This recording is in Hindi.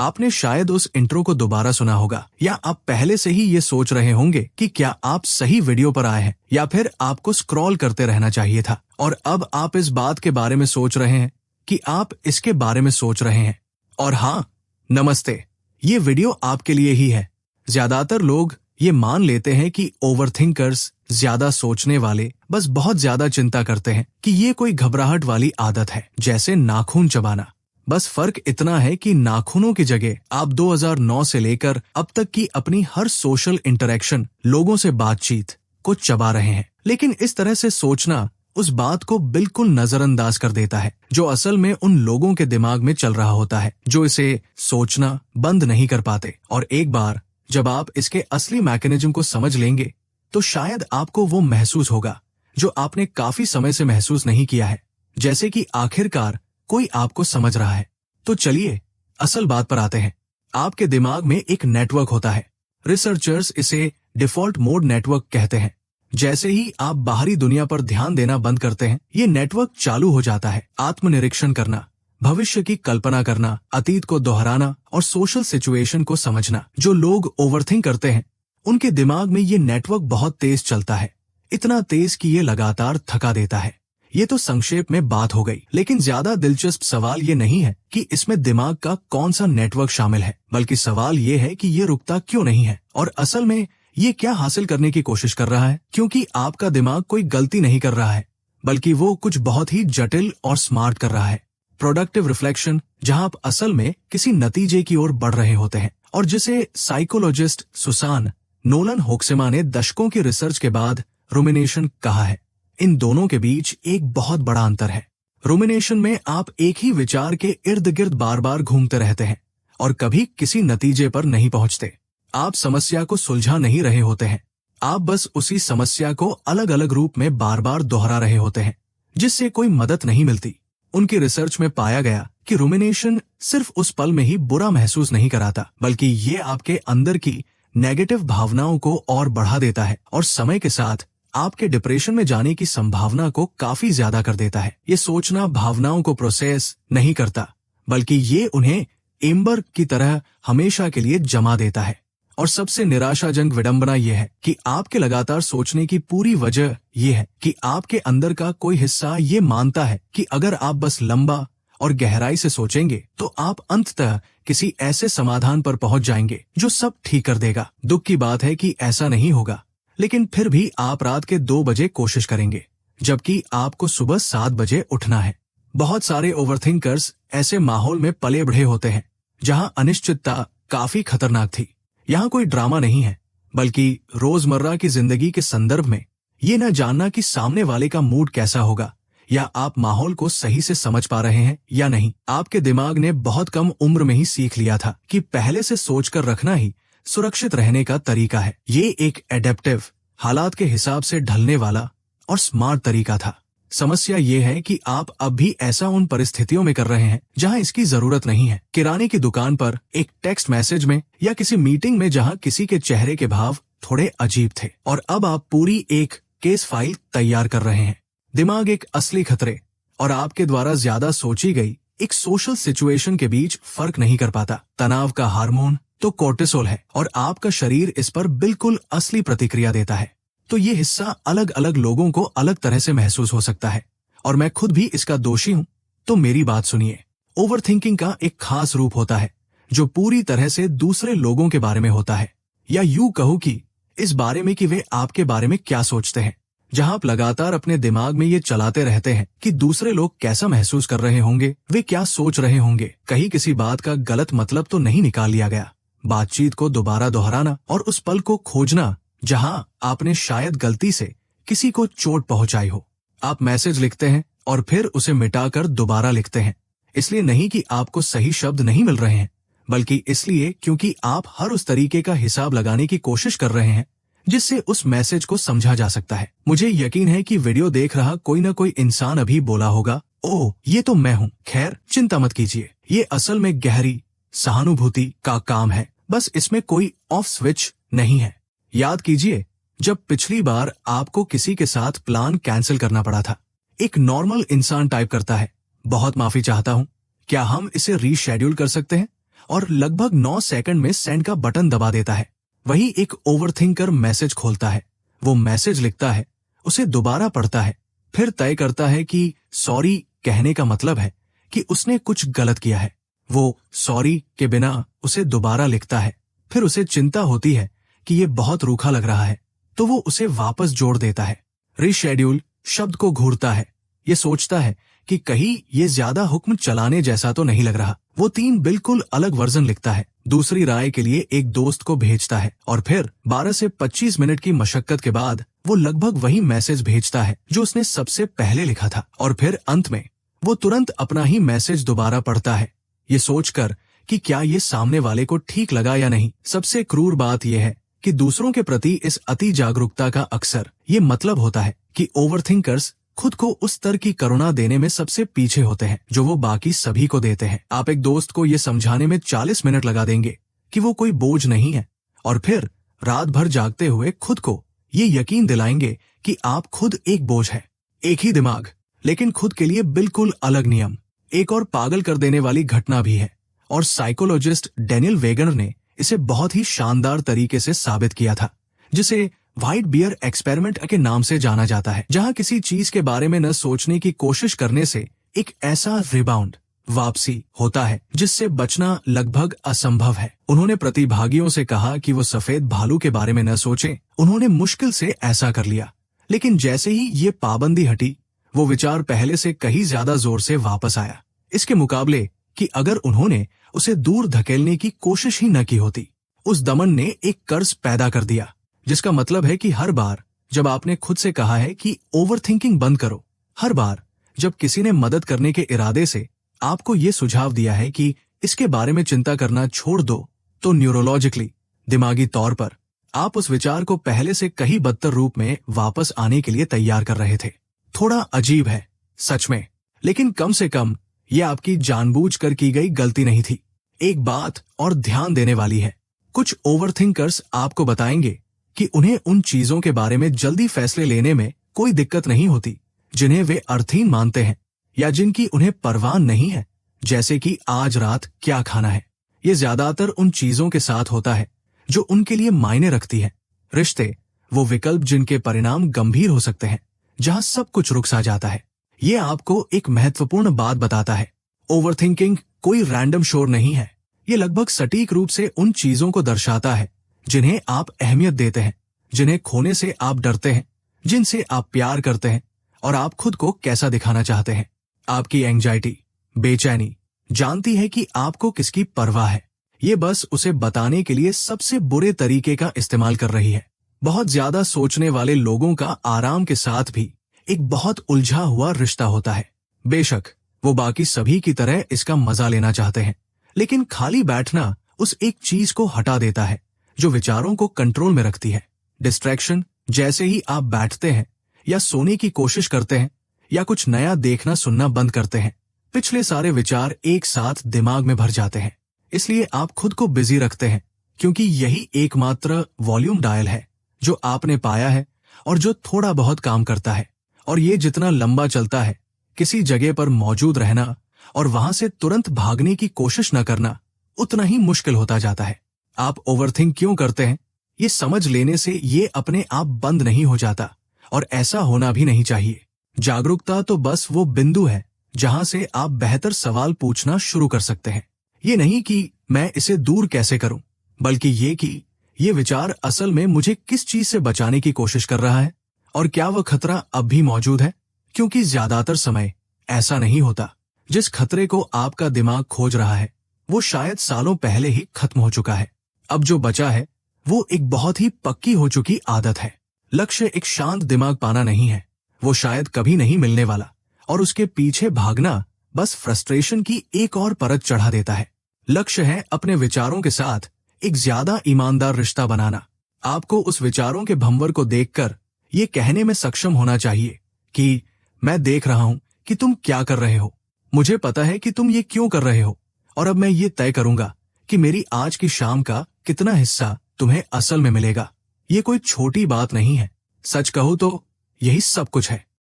आपने शायद उस इंट्रो को दोबारा सुना होगा, या आप पहले से ही ये सोच रहे होंगे कि क्या आप सही वीडियो पर आए हैं या फिर आपको स्क्रॉल करते रहना चाहिए था। और अब आप इस बात के बारे में सोच रहे हैं कि आप इसके बारे में सोच रहे हैं। और हाँ, नमस्ते, ये वीडियो आपके लिए ही है। ज्यादातर लोग ये मान लेते हैं कि ओवरथिंकर्स, ज्यादा सोचने वाले, बस बहुत ज्यादा चिंता करते हैं कि ये कोई घबराहट वाली आदत है, जैसे नाखून चबाना। बस फर्क इतना है कि नाखूनों की जगह आप 2009 से लेकर अब तक की अपनी हर सोशल इंटरेक्शन, लोगों से बातचीत को चबा रहे हैं। लेकिन इस तरह से सोचना उस बात को बिल्कुल नजरअंदाज कर देता है जो असल में उन लोगों के दिमाग में चल रहा होता है, जो इसे सोचना बंद नहीं कर पाते। और एक बार जब आप इसके असली मैकेनिज्म को समझ लेंगे तो शायद आपको वो महसूस होगा जो आपने काफी समय से महसूस नहीं किया है, जैसे कि आखिरकार कोई आपको समझ रहा है। तो चलिए असल बात पर आते हैं। आपके दिमाग में एक नेटवर्क होता है। रिसर्चर्स इसे डिफॉल्ट मोड नेटवर्क कहते हैं। जैसे ही आप बाहरी दुनिया पर ध्यान देना बंद करते हैं, ये नेटवर्क चालू हो जाता है। आत्मनिरीक्षण करना, भविष्य की कल्पना करना, अतीत को दोहराना और सोशल सिचुएशन को समझना। जो लोग ओवरथिंक करते हैं उनके दिमाग में ये नेटवर्क बहुत तेज चलता है, इतना तेज कि ये लगातार थका देता है। ये तो संक्षेप में बात हो गई, लेकिन ज्यादा दिलचस्प सवाल ये नहीं है कि इसमें दिमाग का कौन सा नेटवर्क शामिल है, बल्कि सवाल ये है कि ये रुकता क्यों नहीं है और असल में ये क्या हासिल करने की कोशिश कर रहा है। क्योंकि आपका दिमाग कोई गलती नहीं कर रहा है, बल्कि वो कुछ बहुत ही जटिल और स्मार्ट कर रहा है। प्रोडक्टिव रिफ्लेक्शन, जहां आप असल में किसी नतीजे की ओर बढ़ रहे होते हैं, और जिसे साइकोलॉजिस्ट सुसान नोलन होक्सेमा ने दशकों की रिसर्च के बाद रुमिनेशन कहा है। इन दोनों के बीच एक बहुत बड़ा अंतर है। रुमिनेशन में आप एक ही विचार के इर्द गिर्द बार बार घूमते रहते हैं और कभी किसी नतीजे पर नहीं पहुंचते। आप समस्या को सुलझा नहीं रहे होते हैं, आप बस उसी समस्या को अलग अलग रूप में बार बार दोहरा रहे होते हैं, जिससे कोई मदद नहीं मिलती। उनकी रिसर्च में पाया गया कि रुमिनेशन सिर्फ उस पल में ही बुरा महसूस नहीं कराता, बल्कि ये आपके अंदर की नेगेटिव भावनाओं को और बढ़ा देता है और समय के साथ आपके डिप्रेशन में जाने की संभावना को काफी ज्यादा कर देता है। ये सोचना भावनाओं को प्रोसेस नहीं करता, बल्कि ये उन्हें एम्बर की तरह हमेशा के लिए जमा देता है। और सबसे निराशाजनक विडंबना यह है कि आपके लगातार सोचने की पूरी वजह यह है कि आपके अंदर का कोई हिस्सा ये मानता है कि अगर आप बस लंबा और गहराई से सोचेंगे तो आप अंततः किसी ऐसे समाधान पर पहुंच जाएंगे जो सब ठीक कर देगा। दुख की बात है कि ऐसा नहीं होगा, लेकिन फिर भी आप रात के 2 बजे कोशिश करेंगे, जबकि आपको सुबह 7 बजे उठना है। बहुत सारे ओवरथिंकर्स ऐसे माहौल में पले बढ़े होते हैं जहां अनिश्चितता काफी खतरनाक थी। यहाँ कोई ड्रामा नहीं है, बल्कि रोजमर्रा की जिंदगी के संदर्भ में ये न जानना कि सामने वाले का मूड कैसा होगा या आप माहौल को सही से समझ पा रहे हैं या नहीं। आपके दिमाग ने बहुत कम उम्र में ही सीख लिया था कि पहले से सोचकर रखना ही सुरक्षित रहने का तरीका है। ये एक एडेप्टिव, हालात के हिसाब से ढलने वाला और स्मार्ट तरीका था। समस्या ये है कि आप अब भी ऐसा उन परिस्थितियों में कर रहे हैं जहां इसकी जरूरत नहीं है। किराने की दुकान पर, एक टेक्स्ट मैसेज में, या किसी मीटिंग में जहां किसी के चेहरे के भाव थोड़े अजीब थे। और अब आप पूरी एक केस फाइल तैयार कर रहे हैं। दिमाग एक असली खतरे और आपके द्वारा ज्यादा सोची गई एक सोशल सिचुएशन के बीच फर्क नहीं कर पाता। तनाव का हार्मोन तो कोर्टिसोल है और आपका शरीर इस पर बिल्कुल असली प्रतिक्रिया देता है। तो ये हिस्सा अलग अलग लोगों को अलग तरह से महसूस हो सकता है और मैं खुद भी इसका दोषी हूं। तो मेरी बात सुनिए। ओवरथिंकिंग का एक खास रूप होता है जो पूरी तरह से दूसरे लोगों के बारे में होता है, या यूं कहूं कि इस बारे में कि वे आपके बारे में क्या सोचते हैं। जहां आप लगातार अपने दिमाग में ये चलाते रहते हैं कि दूसरे लोग कैसा महसूस कर रहे होंगे, वे क्या सोच रहे होंगे। कहीं किसी बात का गलत मतलब तो नहीं निकाल लिया गया। बातचीत को दोबारा दोहराना और उस पल को खोजना जहां आपने शायद गलती से किसी को चोट पहुंचाई हो। आप मैसेज लिखते हैं और फिर उसे मिटाकर दोबारा लिखते हैं, इसलिए नहीं कि आपको सही शब्द नहीं मिल रहे हैं, बल्कि इसलिए क्योंकि आप हर उस तरीके का हिसाब लगाने की कोशिश कर रहे हैं जिससे उस मैसेज को समझा जा सकता है। मुझे यकीन है कि वीडियो देख रहा कोई न कोई इंसान अभी बोला होगा, ओह ये तो मैं हूँ। खैर, चिंता मत कीजिए, ये असल में गहरी सहानुभूति का काम है, बस इसमें कोई ऑफ स्विच नहीं है। याद कीजिए, जब पिछली बार आपको किसी के साथ प्लान कैंसिल करना पड़ा था, एक नॉर्मल इंसान टाइप करता है, बहुत माफी चाहता हूँ, क्या हम इसे रीशेड्यूल कर सकते हैं? और लगभग 9 सेकंड में सेंड का बटन दबा देता है। वही एक ओवरथिंकर मैसेज खोलता है, वो मैसेज लिखता है, उसे दोबारा पढ़ता है, फिर तय करता है कि सॉरी कहने का मतलब है कि उसने कुछ गलत किया है। वो सॉरी के बिना उसे दोबारा लिखता है, फिर उसे चिंता होती है कि ये बहुत रूखा लग रहा है, तो वो उसे वापस जोड़ देता है। रीशेड्यूल शब्द को घूरता है, ये सोचता है कि कहीं ये ज्यादा हुक्म चलाने जैसा तो नहीं लग रहा। वो 3 बिल्कुल अलग वर्जन लिखता है, दूसरी राय के लिए एक दोस्त को भेजता है और फिर 12 से 25 मिनट की मशक्कत के बाद वो लगभग वही मैसेज भेजता है जो उसने सबसे पहले लिखा था। और फिर अंत में वो तुरंत अपना ही मैसेज दोबारा पढ़ता है, ये सोचकर कि क्या ये सामने वाले को ठीक लगा या नहीं। सबसे क्रूर बात यह है कि दूसरों के प्रति इस अति जागरूकता का अक्सर ये मतलब होता है कि ओवरथिंकर्स खुद को उस स्तर की करुणा देने में सबसे पीछे होते हैं जो वो बाकी सभी को देते हैं। आप एक दोस्त को ये समझाने में 40 मिनट लगा देंगे कि वो कोई बोझ नहीं है, और फिर रात भर जागते हुए खुद को ये यकीन दिलाएंगे कि आप खुद एक बोझ है। एक ही दिमाग, लेकिन खुद के लिए बिल्कुल अलग नियम। एक और पागल कर देने वाली घटना भी है, और साइकोलॉजिस्ट डेनियल वेगनर ने इसे बहुत ही शानदार तरीके से साबित किया था, जिसे व्हाइट बियर एक्सपेरिमेंट के नाम से जाना जाता है, जहां किसी चीज के बारे में न सोचने की कोशिश करने से एक ऐसा रिबाउंड वापसी होता है जिससे बचना लगभग असंभव है। उन्होंने प्रतिभागियों से कहा कि वो सफेद भालू के बारे में न सोचें। उन्होंने मुश्किल से ऐसा कर लिया, लेकिन जैसे ही ये पाबंदी हटी, वो विचार पहले से कहीं ज्यादा जोर से वापस आया। इसके मुकाबले कि अगर उन्होंने उसे दूर धकेलने की कोशिश ही न की होती। उस दमन ने एक कर्ज पैदा कर दिया, जिसका मतलब है कि हर बार जब आपने खुद से कहा है कि ओवरथिंकिंग बंद करो, हर बार जब किसी ने मदद करने के इरादे से आपको ये सुझाव दिया है कि इसके बारे में चिंता करना छोड़ दो, तो न्यूरोलॉजिकली, दिमागी तौर पर आप उस विचार को पहले से कहीं बदतर रूप में वापस आने के लिए तैयार कर रहे थे। थोड़ा अजीब है सच में, लेकिन कम से कम ये आपकी जानबूझकर की गई गलती नहीं थी। एक बात और ध्यान देने वाली है, कुछ ओवरथिंकर्स आपको बताएंगे कि उन्हें उन चीजों के बारे में जल्दी फैसले लेने में कोई दिक्कत नहीं होती जिन्हें वे अर्थहीन मानते हैं या जिनकी उन्हें परवाह नहीं है, जैसे कि आज रात क्या खाना है। ये ज्यादातर उन चीजों के साथ होता है जो उनके लिए मायने रखती है। रिश्ते, वो विकल्प जिनके परिणाम गंभीर हो सकते हैं, जहां सब कुछ रुक सा जाता है। ये आपको एक महत्वपूर्ण बात बताता है, ओवरथिंकिंग कोई रैंडम शोर नहीं है। ये लगभग सटीक रूप से उन चीजों को दर्शाता है जिन्हें आप अहमियत देते हैं, जिन्हें खोने से आप डरते हैं, जिनसे आप प्यार करते हैं और आप खुद को कैसा दिखाना चाहते हैं। आपकी एंजाइटी, बेचैनी जानती है कि आपको किसकी परवाह है। ये बस उसे बताने के लिए सबसे बुरे तरीके का इस्तेमाल कर रही है। बहुत ज्यादा सोचने वाले लोगों का आराम के साथ भी एक बहुत उलझा हुआ रिश्ता होता है। बेशक वो बाकी सभी की तरह इसका मजा लेना चाहते हैं, लेकिन खाली बैठना उस एक चीज को हटा देता है जो विचारों को कंट्रोल में रखती है। डिस्ट्रैक्शन। जैसे ही आप बैठते हैं या सोने की कोशिश करते हैं या कुछ नया देखना सुनना बंद करते हैं, पिछले सारे विचार एक साथ दिमाग में भर जाते हैं। इसलिए आप खुद को बिजी रखते हैं, क्योंकि यही एकमात्र वॉल्यूम डायल है जो आपने पाया है और जो थोड़ा बहुत काम करता है। और ये जितना लंबा चलता है, किसी जगह पर मौजूद रहना और वहां से तुरंत भागने की कोशिश न करना उतना ही मुश्किल होता जाता है। आप ओवरथिंक क्यों करते हैं, ये समझ लेने से ये अपने आप बंद नहीं हो जाता, और ऐसा होना भी नहीं चाहिए। जागरूकता तो बस वो बिंदु है जहां से आप बेहतर सवाल पूछना शुरू कर सकते हैं। ये नहीं कि मैं इसे दूर कैसे करूं, बल्कि ये कि ये विचार असल में मुझे किस चीज से बचाने की कोशिश कर रहा है, और क्या वह खतरा अब भी मौजूद है। क्योंकि ज्यादातर समय ऐसा नहीं होता। जिस खतरे को आपका दिमाग खोज रहा है वो शायद सालों पहले ही खत्म हो चुका है। अब जो बचा है वो एक बहुत ही पक्की हो चुकी आदत है। लक्ष्य एक शांत दिमाग पाना नहीं है, वो शायद कभी नहीं मिलने वाला, और उसके पीछे भागना बस फ्रस्ट्रेशन की एक और परत चढ़ा देता है। लक्ष्य है अपने विचारों के साथ एक ज्यादा ईमानदार रिश्ता बनाना। आपको उस विचारों के भंवर को देखकर ये कहने में सक्षम होना चाहिए कि मैं देख रहा हूं कि तुम क्या कर रहे हो, मुझे पता है कि तुम ये क्यों कर रहे हो, और अब मैं ये तय करूंगा कि मेरी आज की शाम का कितना हिस्सा तुम्हें असल में मिलेगा। ये कोई छोटी बात नहीं है, सच कहूं तो यही सब कुछ है।